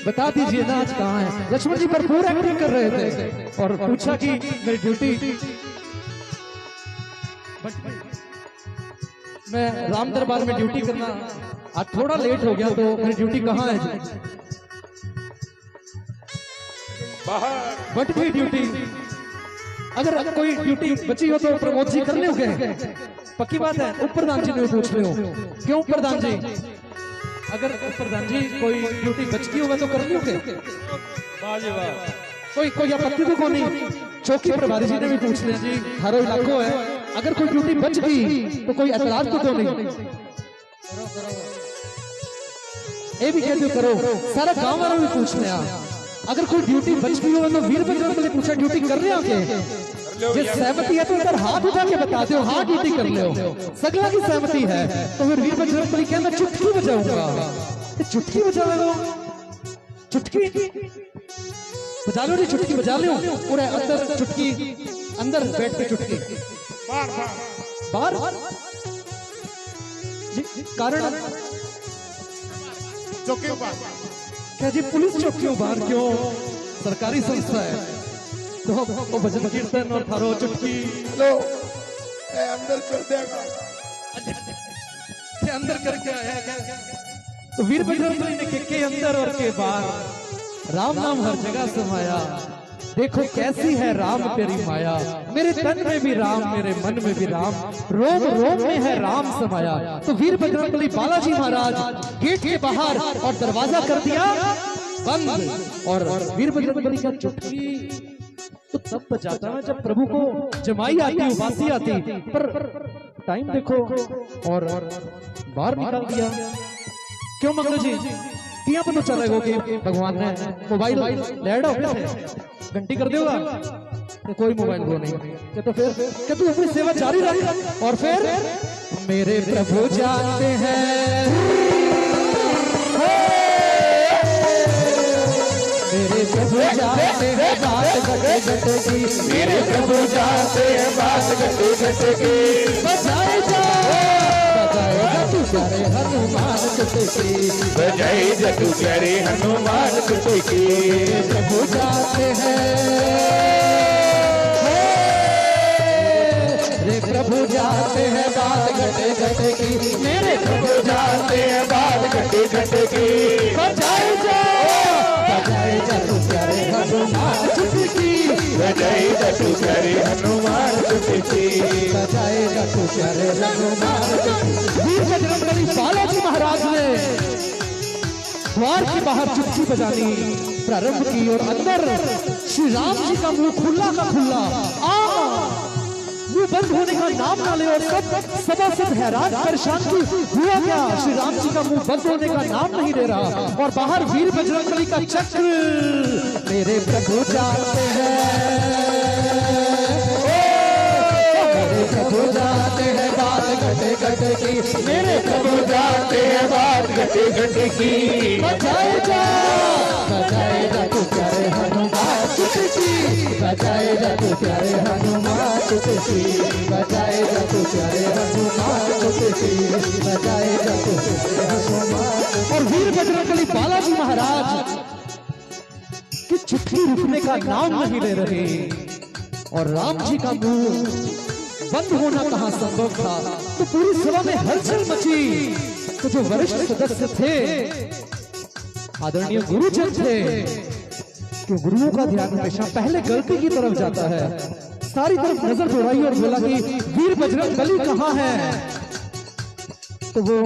बता दीजिए ना, आज कहाँ है। लक्ष्मण जी भरपूर एक्टिंग कर रहे थे और पूछा कि मेरी ड्यूटी, मैं राम दरबार में ड्यूटी करना आज थोड़ा लेट हो गया, तो मेरी ड्यूटी कहाँ है जी? बाहर बट गई ड्यूटी। अगर कोई ड्यूटी बची हो तो प्रमोद जी कर लोगे? पक्की बात है? प्रधान जी ने पूछ रहे हो। क्यों प्रधान जी? अगर प्रधान जी कोई ड्यूटी बच गई होगा तो कर लोगे? कोई आपत्ति तो कोई नहीं। चौकी प्रभारी जी ने भी पूछ लिया जी, हरो इलाको है, अगर कोई ड्यूटी बच गई तो कोई एतराज तो नहीं? ये भी कहते करो। सारा गांव वालों भी पूछ लिया, अगर कोई ड्यूटी बच गई हो तो वीर बजरंग बली पूछा ड्यूटी कर रहे हो के? जे सहमति है तो इधर हाथ उठा के बता दो, हाँ ड्यूटी कर ले हो। सगला की सहमति है तो फिर वीर बजरंग बली कहना चुटकी बजाऊंगा। चुटकी बजा लो, चुटकी बजा लो जी, चुटकी बजा लो। पूरे अंदर चुटकी, अंदर बैठ के चुटकी बाहर कारण चौकी बाहर क्या जी? पुलिस चौकियों बाहर क्यों? सरकारी संस्था है तो भजन कीर्तन और थारो चुटकी लो अंदर कर देगा। के अंदर करके आया तो वीर बजरंग बली ने के अंदर और के बाहर राम नाम हर जगह समाया। देखो कैसी है राम तेरी माया, मेरे तन में भी राम, मेरे मन में भी राम, रोम रोम में है राम समाया। तो वीर बजरंग बली बालाजी महाराज गेट के बाहर और दरवाजा कर दिया बंद। और वीर बजरंग बली का चुटकी तो तब बजाता है जब प्रभु को जमाई आती, उबासी आती। पर टाइम देखो और बाहर निकाल दिया। क्यों मंगल जी किया पता चल रहा है कि भगवान ने मोबाइल लैड हो घंटी कर देगा तो कोई मोबाइल वो नहीं कि तो फिर कि तू अपनी सेवा जारी रख। और फिर मेरे प्रभु जानते हैं, मेरे प्रभु जानते हैं बात घटे घटे की, मेरे प्रभु जानते हैं बात घटे घटे की। बजाए जा तू प्यारे हनुमान चुटकी, बजाई जटू प्यारे हनुमान चुटकी। प्रभु जानते हैं, रे प्रभु जानते हैं बात घटे घटे की, मेरे प्रभु जानते हैं बात घटे घटे की। बजाए जा तू प्यारे हनुमान चुटकी, बजाई जटू प्यारे हनुमान चुटकी। बजाए जा तू प्यारे हनुमान चुटकी। वीर बजरंग बली बालाजी महाराज ने द्वार के बाहर चुटकी बजानी प्रारंभ की और अंदर श्री राम जी का मुंह खुला का खुला, मुंह बंद होने का नाम ना ले। और सब हैरान परेशान हुआ क्या? श्री राम जी का मुंह बंद होने का नाम नहीं ले रहा। और बाहर वीर बजरंग बली का चक्र, मेरे प्रभु जानते हैं, मेरे प्रभु जानते हैं बात घटे घटे की, मेरे प्रभु जानते हैं बात घटे घटे की। बजाए जा तू प्यारे हनुमान चुटकी, बजाए जा तू प्यारे हनुमान चुटकी, बजाए जा तू प्यारे हनुमान चुटकी, बजाए जा तू प्यारे हनुमान। और वीर बजरंग बली बालाजी महाराज की चुटकी रुकने का नाम नहीं ले रहे। और राम जी का मुंह बंद होना कहां संभव था, तो पूरी सभा में हलचल मची। तो जो वरिष्ठ सदस्य थे, आदरणीय गुरुजन थे, कि गुरुओं का ध्यान हमेशा पहले गलती की तरफ जाता है। सारी तरफ नजर दौड़ाई और बोला कि वीर बजरंग बली कहाँ है? तो वो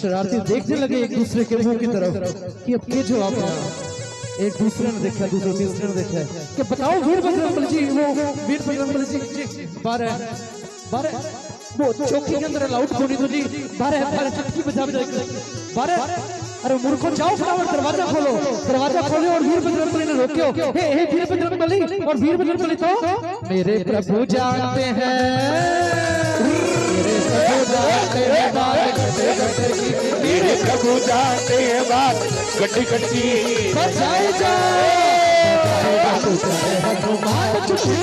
शरारती देखने लगे एक दूसरे के मुंह की तरफ कि अब ये जो आप एक दूसरे ने देखा, दूसरे तीसरे ने देखा कि बताओ वीर बजरंग बली जी, वो वीर बजरंग बली जी बाहर वो चौकी के अंदर अलाउड होनी तो जी बाहर चुटकी बजा बाहर। अरे मूर्खों जाओ फटाफट दरवाजा खोलो, दरवाजा खोले। और वीर बजरंग बली ने रोक्यो, हे वीर बजरंग बली। और वीर बजरंग बली तो मेरे प्रभु जानते हैं, मेरे प्रभु जानते हैं बात घटे घटे की, मेरे प्रभु जानते हैं बात घटे घटे की। बजाए जा तू प्यारे हनुमान चुटकी,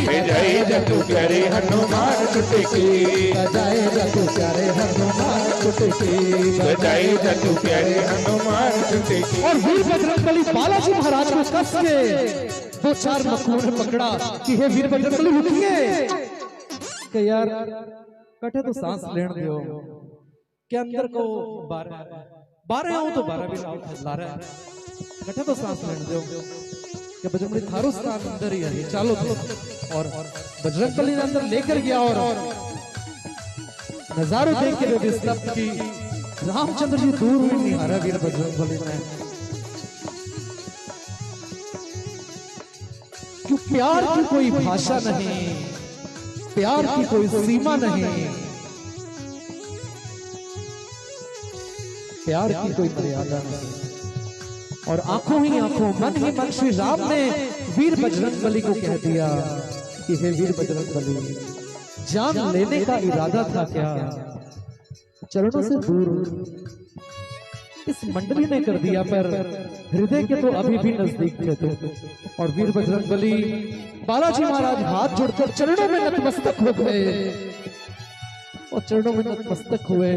बजाई जटू प्यारे हनुमान चुटकी, बजाए जा तू प्यारे हनुमान चुटकी, बजाई जटू प्यारे हनुमान चुटकी। और वीर बजरंग बली बालाजी महाराज को कस के दो चार मखमूर पकड़ा कि हे वीर बजरंग बली रुकिए, कि यार कटे तो सांस लेने दो के अंदर को 12 आऊं तो 12 भी ला रहा है, कटे तो सांस लेने दो कि बजरंगबली थारो स्थान अंदर ही है, चलो तो। और बजरंगबली ने अंदर लेकर गया और नजारों देख के लोग स्तब्ध की। रामचंद्र जी दूर भी नहीं हारा वीर बजरंगबली ने, क्यों प्यार की कोई भाषा नहीं, प्यार की कोई सीमा नहीं, प्यार की कोई मर्यादा नहीं। और आंखों ही आंखों मन ही मन श्री राम ने वीर बजरंगबली को कह दिया कि हे वीर बजरंगबली, जान लेने का इरादा था क्या? चरणों से दूर इस मंडली ने कर दिया, पर हृदय के तो अभी भी नजदीक थे तुम। और वीर बजरंगबली बालाजी महाराज हाथ जोड़कर चरणों में नतमस्तक हो गए और चरणों में नतमस्तक हुए।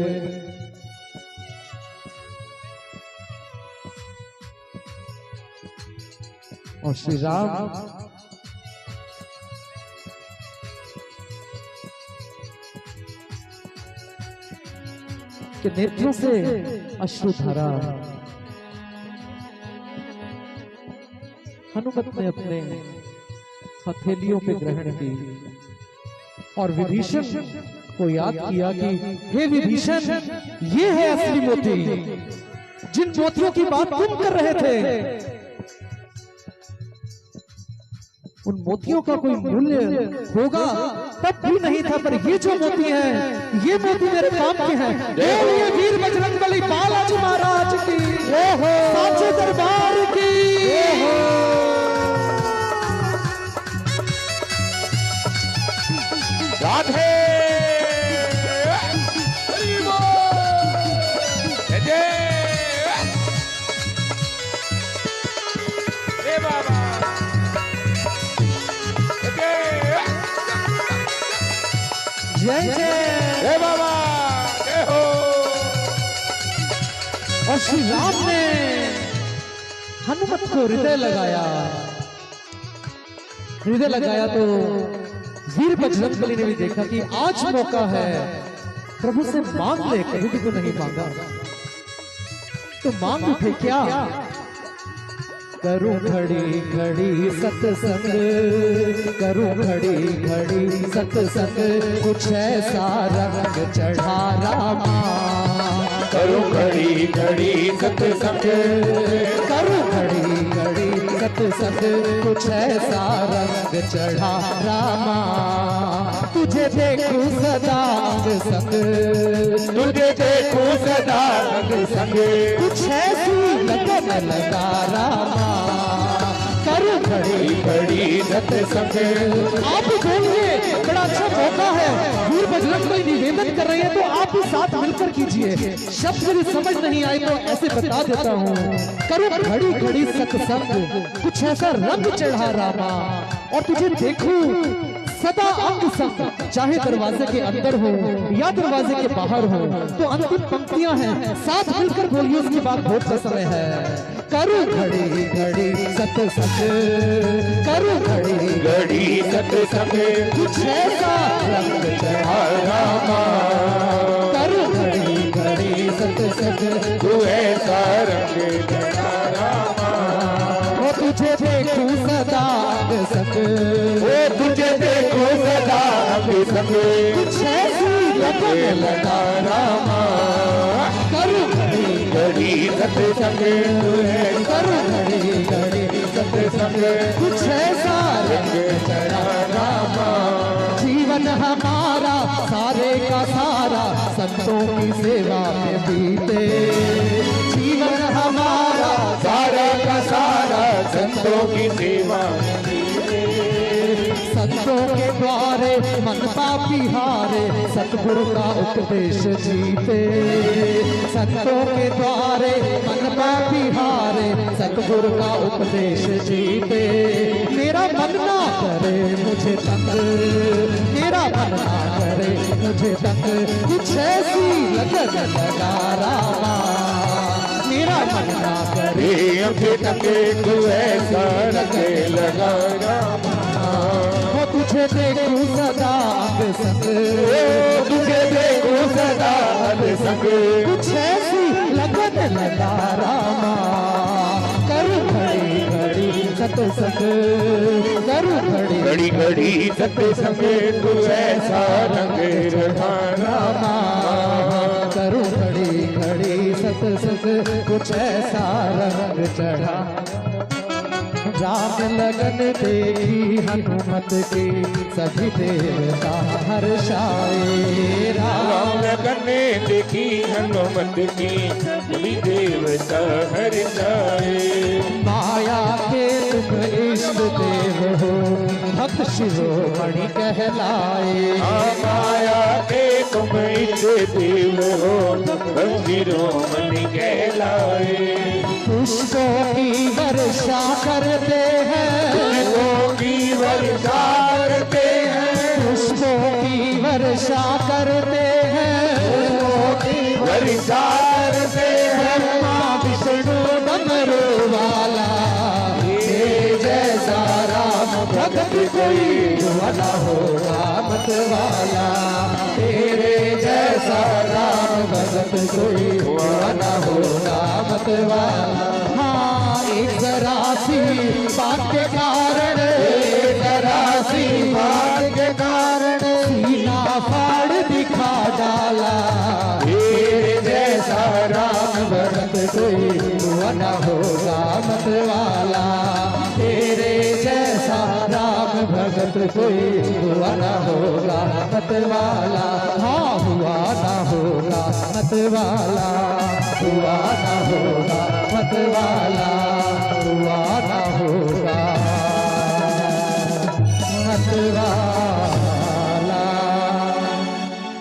और श्री राम के नेत्रों से अश्रुधारा हनुमत ने अपने हथेलियों पे ग्रहण की और विभीषण को याद किया कि हे विभीषण, ये है असली मोती, जिन मोतियों की बात तुम कर रहे थे उन मोतियों का कोई मूल्य होगा तब भी नहीं था, पर ये जो मोती हैं ये मोती मेरे काम के हैं। ये वीर बजरंगबली बालाजी महाराज की साचे दरबार की राधे जय जय बाबा, जय हो। और श्री राम ने हनुमत को हृदय लगाया, हृदय लगाया तो वीर बजरंगबली ने भी देखा कि आज मौका है, प्रभु से मांग ले, कभी भी तो नहीं मांगा तो मांग उठे क्या? करूं घड़ी घड़ी सत्संग, करूं घड़ी घड़ी सत्संग, कुछ ऐसा रंग चढ़ा रामा। करूं घड़ी घड़ी सत्संग, करूं घड़ी घड़ी सत्संग, कुछ ऐसा रंग चढ़ा रामा। तुझे देखूं सदा अंग संग, तुझे देखूं सदा अंग संग, कुछ ऐसी लगन लगा रामा। करूं घड़ी घड़ी सत्संग। आप बोलिए, बड़ा अच्छा मौका है, वीर बजरंगबली निवेदन कर रहे हैं तो आप भी साथ मिलकर कीजिए। शब्द यदि समझ नहीं आए तो ऐसे बता देता हूँ। करूं घड़ी घड़ी सत्संग, कुछ ऐसा रंग चढ़ा रामा। और तुझे देखूं सदा अंग संग, चाहे दरवाजे के अंदर हो या दरवाजे के बाहर हो। तो अंतिम पंक्तियां हैं, साथ मिलकर बोलिए, उसके बाद भोट का समय है। करूं घड़ी घड़ी सत्संग, करूं घड़ी घड़ी सत्संग, कुछ ऐसा रंग चढ़ा रामा। करूं घड़ी घड़ी सत्संग, तू ऐसा रंग चढ़ा रामा। वो तुझे देखूं सदा अंग संग, वो तुझे देखो सदा अंग संग, कुछ ऐसी लगन लगा रामा। करूं घड़ी घड़ी सत्संग, करूं घड़ी घड़ी सत्संग, कुछ ऐसा रंग चढ़ा रामा। जीवन हमारा सारे का सारा संतों की सेवा में बीते। जीवन हमारा सारा का सारा संतों की सेवा में बीते। संतों के द्वारे मन पापी हारे, सतगुरु का उपदेश जीते। संतों के द्वारे मन पापी हारे, सतगुरु का उपदेश जीते। मेरा मन ना करे मुझे तंग, मेरा मन ना करे मुझे तंग, कुछ ऐसी लगन लगा रामा। मेरा मन ना करे अंग तंग, तू ऐसा रंग लगा रामा। वो तुझे तुझे देखूं सदा अंग संग, तुझे देखूं सदा अंग संग, कुछ ऐसी लगन लगा रामा, करूं घड़ी घड़ी सत्संग, करूं घड़ी घड़ी सत्संग, तू ऐसा रंग रखा रामा, करूं घड़ी घड़ी सत्संग, कुछ ऐसा रंग चढ़ा। राम लगन देखी हनुमत की, सभी देवता हर्षाए। राम लगन देखी हनुमत की, सभी देवता हर्षाए। माया के तुम इष्ट देव हो, भक्त शिरोमणि कहलाए। माया के तुम इष्ट देव हो, भक्त शिरोमणि कहलाए। पुष्पों की वर्षा करते हैं, पुष्पों की वर्षा करते हैं, पुष्पों की वर्षा करते हैं, पुष्पों की वर्षा करते हैं। ब्रह्मा विष्णु डमरू वाला, तेरे जैसा राम भक्त कोई न होगा मत वाला, तेरे जैसा राम भक्त कोई न होगा मत वाला। हाँ एक जरा सी बात के कारण, एक जरा सी बात के कारण, सीना फाड़ दिखा डाला, तेरे जैसा राम भक्त कोई न होगा मत वाला, तेरे जैसा राम भक्त कोई न होगा मत वाला। हाँ हुआ न होगा मत वाला, हुआ न होगा मत वाला, हुआ न होगा मत वाला।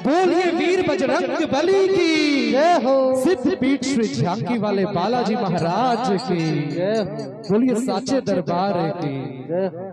बोलिए वीर बजरंग बली की जय हो, सिद्ध पीठ श्री झांकी वाले बालाजी महाराज की जय हो, बोलिए साचे दरबार की जय हो।